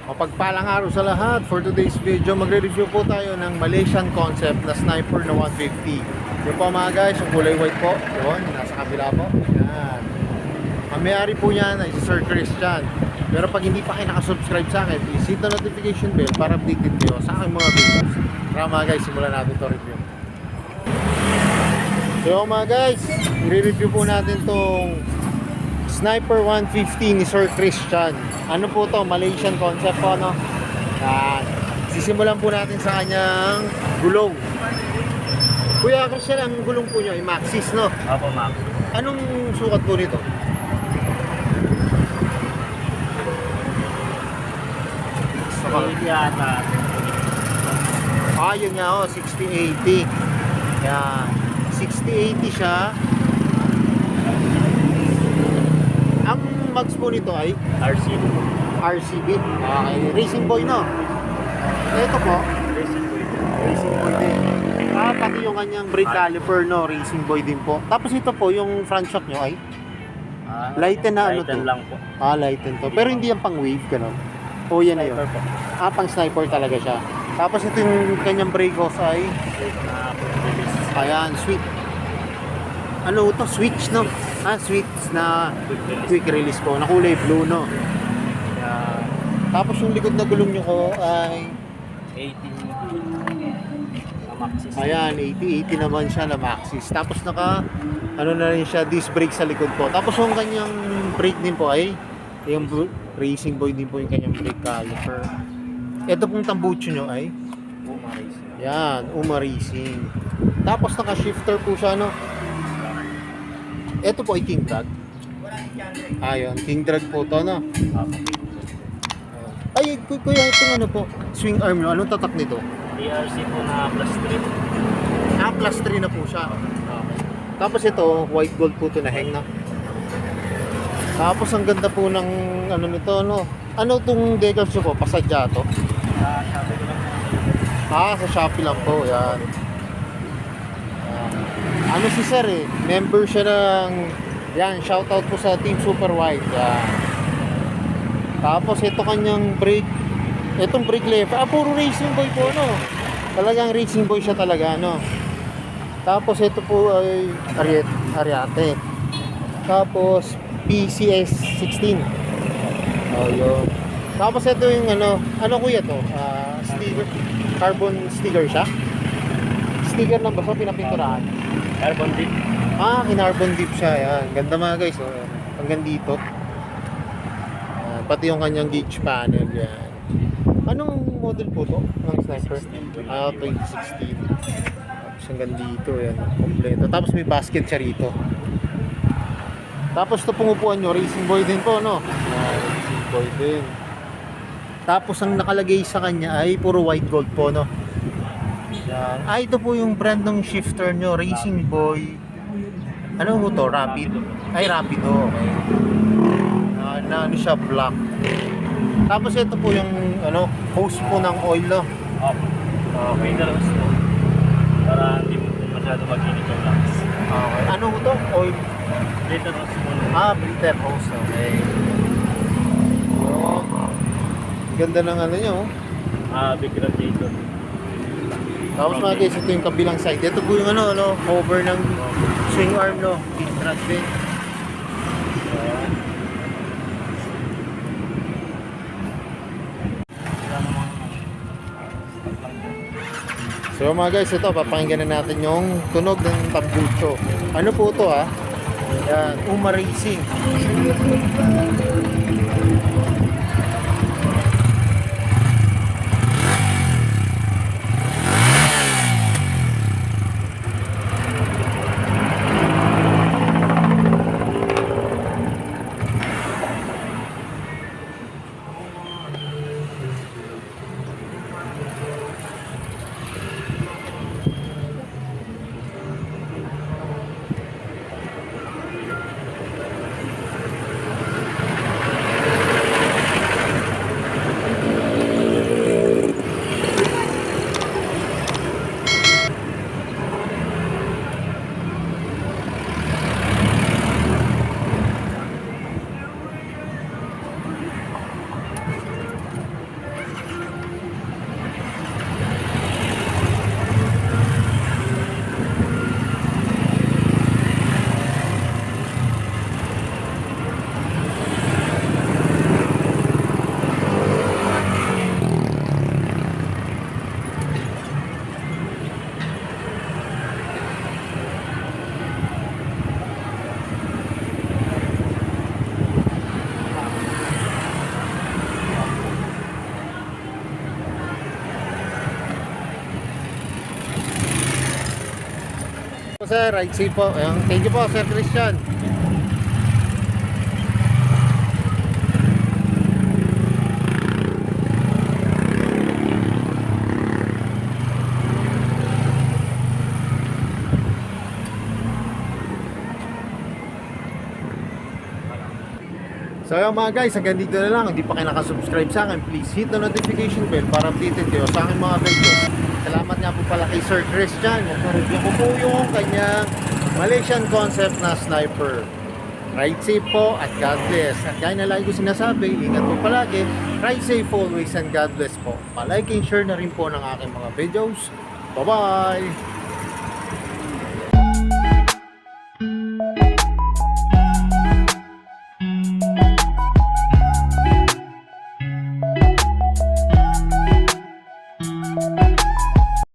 Mapagpalang araw sa lahat. For today's video, magre-review po tayo ng Malaysian concept na sniper na 150. Yung po mga guys, yung kulay white po. Yun, nasa kabila po. Yan. Ang may-ari po yan ay si Sir Christian. Pero pag hindi pa kayo nakasubscribe sa akin, please hit the notification bell para updated kayo sa aking mga videos. Tara mga guys, simulan natin to review. So mga guys, i-review po natin tong Sniper 150 ni Sir Christian. Ano po to? Malaysian concept po, no? Sisimulan po natin sa kanyang gulong. Kuya Christian, ang gulong po niya ay Maxxis, no? Opo, ma'am. Anong sukat po nito? Hindi yata. Yun nga, 6080. Yan. 6080 siya. Ang mags po nito ay RC. RCB. Okay. Racing Boy, no? Ito po, Racing po ito. Racing Boy din. Pati yung kanyang brake caliper, no? Racing Boy din po. Tapos ito po, yung front shock nyo ay lighten na ano to? Lighten lang po. Lighten to. Pero hindi yan pang wave, ganun. O yan na yun. Sniper po. Pang sniper talaga siya. Tapos ito yung kanyang brake hose ay Brake na po release. ayan, switch. Ano ito? Switch, no? Switch na quick release po. Na kulay blue, no? Ayan. Tapos yung likod na gulong nyo ko ay 80 na Maxxis. ayan, 80 naman siya na Maxxis. Tapos naka ano na rin siya, disc brake sa likod po. Tapos yung kanyang brake din po ay yung Racing Boy din po yung kanyang brake caliper. Ito pong tambucho nyo ay Puma Racing. yan, Uma Racing. Tapos naka-shifter po siya, no? Ito po ay King Drag. Ayun, King Drag po to, no? Opo. Ay, kuya, itong ano po, swing arm nyo, anong tatak nito? DRC po na plus 3. Plus 3 na po siya. Okay. Tapos ito, white gold po ito na hang na. Tapos ang ganda po ng ano nito, no? Ano itong decals nyo po? Pasadya to? Sabi ko lang po. Sa Shopee lang po, yan. Ano si Sir eh, member siya ng, yan, shoutout po sa Team Super White, yan. Tapos ito kanyang brake, itong brake lever, puro racing boy po, no? Talagang racing boy siya talaga, no? Tapos ito po ay Ariate. Tapos PCS 16. Yun. Tapos ito yung ano kuya to? Sticker, carbon sticker siya. Sticker lang ba sa pinapinturahan? Carbon dip. Kinarbon dip siya. Yan. Ganda mga guys. Hanggang dito. Pati yung kanyang gauge panel. Yan. Anong model po to? Ng sniper? 2016. Tapos hanggang dito. Yan. Kompleto. Tapos may basket siya rito. Tapos ito pungupuan nyo. Racing Boy din po, no? Racing Boy din. Tapos ang nakalagay sa kanya ay puro white gold po, no? Yan. Ito po yung brand ng shifter nyo, Racing Boy. Ano po to? Rapid? Rapido. Okay. Na ano siya, black. Tapos ito po yung hose po ng oil, no? Opo. Okay. Dalawang po. Para hindi po masyado mag-init yung lamps. Okay. Ano po to? Oil? Later on po. Filter hose. Okay. Oh. Ganda ng ano nyo. Big radiator. Tapos mga guys, ito yung kabilang side. Ito po yung cover ng swing arm, no? King Drag din. So mga guys, ito papakinggan na natin yung tunog ng tambucho. Ano po ito Yan, Uma Racing. Sir, ride safe po. Thank you po, Sir Christian. So yun mga guys, hanggang dito na lang. Hindi pa kayo nakasubscribe sa akin, please hit the notification bell para updated kayo sa aking mga videos. Salamat nga po pala kay Sir Christian. Review ko po yung kanyang Malaysian concept na sniper. Ride safe po at God bless. At gaya na lagi ko sinasabi, ingat po palagi. Ride safe always and God bless po. Palike and share na rin po ng aking mga videos. Bye-bye!